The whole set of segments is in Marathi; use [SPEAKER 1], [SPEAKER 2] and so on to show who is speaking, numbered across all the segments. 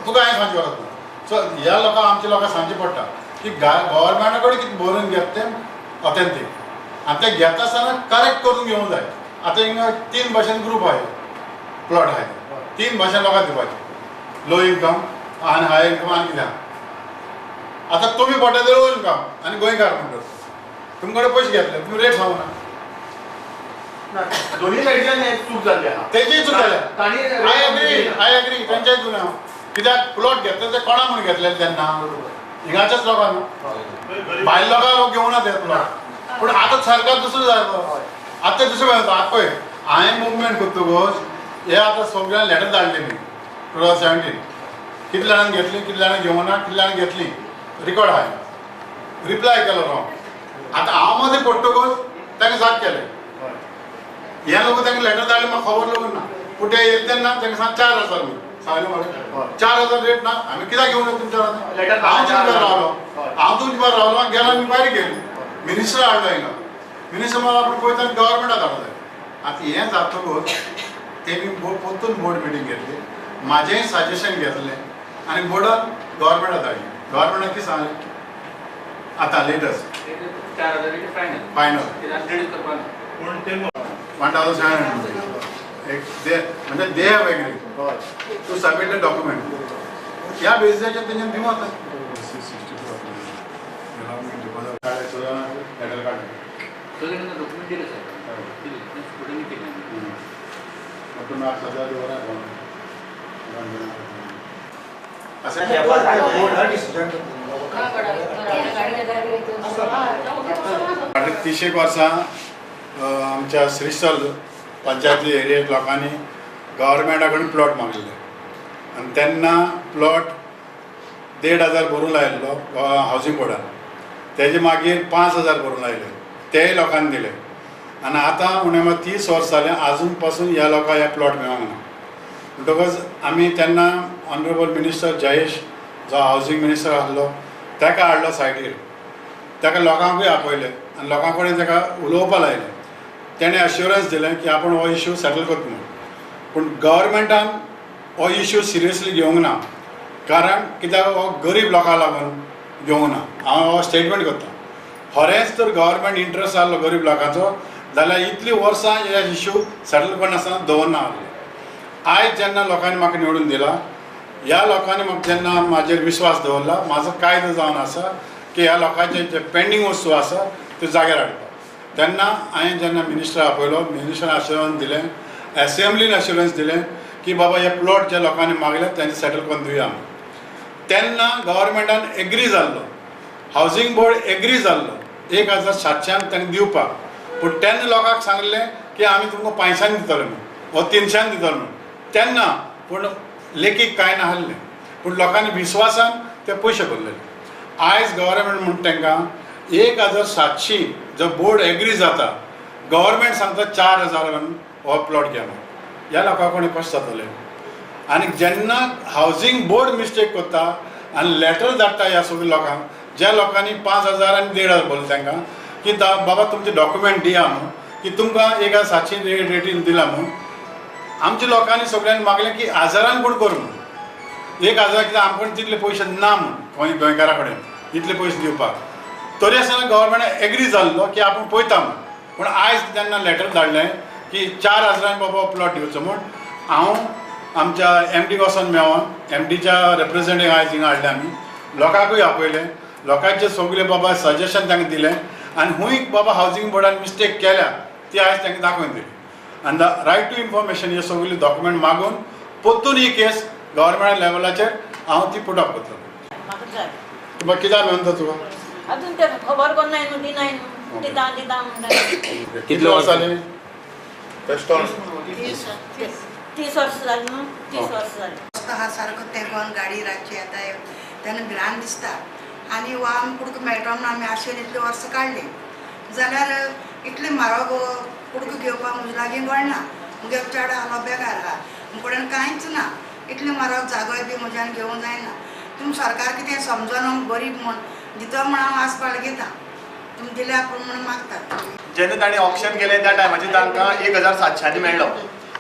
[SPEAKER 1] तुका हांवें सांगचें पडटा. सो ह्या लोकांक आमच्या लोकांक सांगचें पडटा की गव्हर्मेंटा कडेन कितें बरोवन घेता तें ऑथेंटीक आनी तें घेता आसतना करेक्ट करून घेवंक जाय. आतां हिंगा 3 भाशेन ग्रूप आहाय, प्लॉट आहाय, 3 भाशेन लोकांक दिवपाचे, लो इन्कम आनी हाय इन्कम आनी कितें आहा. आतां तुमी पडटा लो इन्कम आनी गोंयकार म्हणटा तुमचे कडेन पयशे घेतले, तुमी रेट सांगू ना.
[SPEAKER 2] दोन्ही साईडच्यान चूक जाल्ली आहा.
[SPEAKER 1] तेजी चूक जाल्या. आय एग्री तेंच्याय चूक ना. कित्याक प्लॉट घेतले ते कोणा म्हणून घेतले तेन्ना हिंगाच्याच लोकांक, भायर लोकांक घेवं ना ते प्लॉट. पूण आतां सरकार दुसरो जाय तो. आतां दुसरें पळय आतां पळय हांवें मुवमेंट करतकच हे आतां सगळ्यांक लॅटर धाडले मी 2017 कितले जाणांक घेतली, कितले जाणांक घेवं ना, कितले जाणांक घेतली, रिकॉर्ड आहाय. रिप्लाय केलो रॉंग. आतां हांव मध्ये पडटकच तांकां जाप केलें. हे लोक तांकां लॅटर धाडले म्हाका खबर लागून ना. पूण ते येले तेन्ना तांकां सांग 4,000 म्हणून सांगलें म्हाका 4,000 रेट ना. आमी कित्याक घेवं ना तुमच्या हांव तुमच्या रावलो, हांव तुमच्या बरोबर रावलो. गेलो आमी भायर गेली, मिनिस्टर हाडलो हिंगा. मिनिस्टर म्हणून आपूण पळयता गव्हर्मेंटाक धाडूं जाय. आतां हें जातकच तेमी परतून बोर्ड मिटींग घेतली, म्हाजेंय सजेशन घेतलें आनी बोर्डान गव्हर्मेंटाक धाडलें. गव्हर्मेंटान कितें सांगलें आतां लेटस्ट
[SPEAKER 3] 4,000
[SPEAKER 1] फायनल
[SPEAKER 2] पूण ते
[SPEAKER 1] 1,700 म्हणजे they have agree to submit the document. ह्या बेसिसाचेर तेंच्यान दिवं आता. लेटर काडलें.
[SPEAKER 3] डॉक्युमेंट दिले सर, स्टुडंट केले.
[SPEAKER 1] तुम्ही 8,000 दिवं असं फाटलीं 30 वर्सां आमच्या श्रीस्थल पंचायती एरियेंत लोकांनी गव्हर्मेंटा कडेन प्लॉट मागलेले आनी तेन्ना प्लॉट 1,500 भरूं लायिल्लो हावजींग बोर्डान. तेजे मागीर 5,000 भरूं लायले, तेय लोकांनी दिले. आनी आतां उणें 30 वर्सां जालें आजून पासून ह्या लोकांक हे प्लॉट मेळोंक ना. म्हणटकच आमी तेन्ना ऑनरेबल मिनिस्टर जयेश जो हावजींग मिनिस्टर आसलो ताका हाडलो सायडीर. ताका लोकांकूय आपयलें आनी लोकां कडेन ताका उलोवपा लायलें. तेणें अश्युरन्स दिलें की आपूण हो इश्यू सेटल करता म्हणून. पूण गव्हर्मेंटान हो इश्यू सिरियसली घेवंक ना. कारण कित्याक हो गरीब लोकांक लागून घेवंक ना. हांव हो स्टेटमेंट करतां. खरेंच तर गव्हर्मेंट इंट्रस्ट आसलो गरीब लोकांचो जाल्यार इतलीं वर्सां हे इश्यू सेटल करनासतना दवरना आसले. आयज जेन्ना लोकांनी म्हाका निवडून दिला, ह्या लोकांनी म्हाका जेन्ना म्हाजेर विश्वास दवरला, म्हाजो कायदो जावन आसा की ह्या लोकांचे जे पेंडींग वस्तू आसा त्यो जाग्यार हाडपाक. तेन्ना हांवें जेन्ना मिनिस्टर आपयलो, मिनिस्टरान अश्युरन्स दिलें, एसेंब्लीन अश्युरन्स दिलें की बाबा हे प्लॉट जे लोकांनी मागले तेंचे सेटल करून दिवया म्हणून. तेन्ना गव्हर्मेंटान एग्री जाल्लो, हावजींग बोर्ड एग्री जाल्लो 1,700 तांणी दिवपाक. पूण तेन्ना लोकांक सांगलें की आमी तुमकां 500 दितले म्हणून, हो 300 दितलो म्हणून. तेन्ना पूण लेखीक कांय नासलें. पूण लोकांनी विश्वासान ते पयशे भरलेले. आयज गव्हर्मेंट म्हणटा तांकां 1,700 जो बोर्ड एग्री जाता, गव्हर्मेंट सांगता 4,000 म्हणून हो प्लॉट घ्या म्हणून. ह्या लोकां कडेन कशें जातलें. आनी जेन्ना हावजींग बोर्ड मिस्टेक करता आनी लेटर धाडटा ह्या सगळ्या लोकांक, ज्या लोकांनी 5,000 आनी 1,500 भरले तांकां की बाबा तुमचे डॉक्युमेंट दिया म्हणून की तुमकां 1,700 रेटीन दिला म्हणून. आमच्या लोकांनी सगळ्यांनी मागलें की 1,000 कोण कर म्हणून. 1,000 कित्याक आमचे कडेन तितले पयशे ना म्हणून गोंयकारा कडेन इतले पयशे दिवपाक. तरी आसतना गव्हर्मेंट एग्री जाल्लो की आपूण पळयता म्हणून. पूण आयज तेन्ना लेटर धाडलें की 4,000 बाबा प्लॉट दिवचो म्हूण. हांव आमच्या MD वचोन मेळोन MDच्या रिप्रेझेंटेटिव्ह आयज हिंगा हाडले आमी. लोकांकूय आपयलें, लोकांचे सगळे बाबा सजेशन तांकां दिलें आनी हूंय बाबा हावजींग बोर्डान मिस्टेक केल्या ती आयज तांकां दाखोवन दिली. आनी द रायट टू इन्फॉर्मेशन हे सगळे डॉक्युमेंट मागून परतून ही केस गव्हर्मेंट लेवलाचेर हांव ती पुट अप करतलो. तुका कित्याक मेळून तुका
[SPEAKER 4] अजून ते खबर कोण नाही न्हू, दिनाय न्हू, दिता दिता म्हणटा.
[SPEAKER 1] कितले वर्सां जालीं?
[SPEAKER 4] 30 वर्सां जालीं न्हू, 30 वर्सां जालीं.
[SPEAKER 5] हा सारको तेगोन गाडी रातची येता तेन्ना भिरांत दिसता. आनी हो आमी कुडको मेळटो म्हणून आमी आशेन इतले वर्सां काडली. जाल्यार इतले म्हारग कुडको घेवपाक म्हजे लागीं गळना. मुगे चेडो आलो बेकार आहा, कडेन कांयच ना. इतले म्हारग जागोय बी म्हज्यान घेवंक जायना. तुमी सरकार कितें समजून गरीब म्हूण दितो म्हण हांव आसपाळ घेता. तुमी दिल्या पूण म्हण मागता.
[SPEAKER 2] जेन्ना ताणें ऑप्शन केलें त्या टायमाचेर तांकां 1,700 मेळ्ळो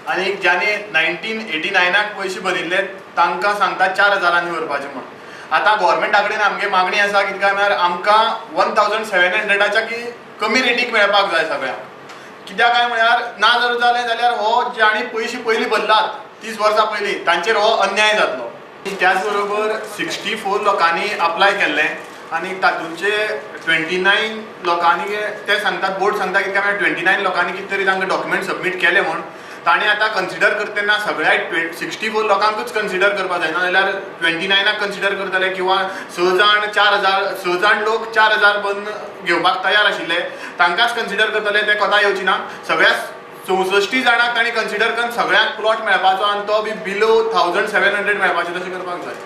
[SPEAKER 2] आनी ज्याने 1989 पयशे भरिल्ले तांकां सांगता 4,000 व्हरपाचें म्हणून. आतां गोवोरमेंटा कडेन आमगे मागणी आसा कितें काय म्हळ्यार आमकां 1,700च्या की कमी रेटीक मेळपाक जाय सगळ्यांक. कित्याक काय म्हळ्यार ना जर जालें जाल्यार हो ज्यांनी पयशे पयलीं भरलात 30 वर्सां पयलीं तांचेर हो अन्याय जातलो. त्याच बरोबर 64 लोकांनी अप्लाय केल्लें आनी तातूंचे 29 लोकांनी ते सांगतात बोर्ड सांगता कितें काय 29 लोकांनी कितें तरी तांकां डॉक्युमेंट सबमीट केले म्हूण ताणें आतां कन्सिडर करतना सगळ्या 64 लोकांकूच कन्सिडर करपाक जायना जाल्यार 29 कन्सिडर करतले किंवा 6 जाण लोक 4,000 बंद घेवपाक तयार आशिल्ले तांकांच कन्सिडर करतले ते कोता येवची ना. सगळ्या 64 जाणांक तांणी कन्सिडर करून सगळ्यांक प्लॉट मेळपाचो आनी तो बी बिलो 1,700 मेळपाचें तशें करपाक जाय.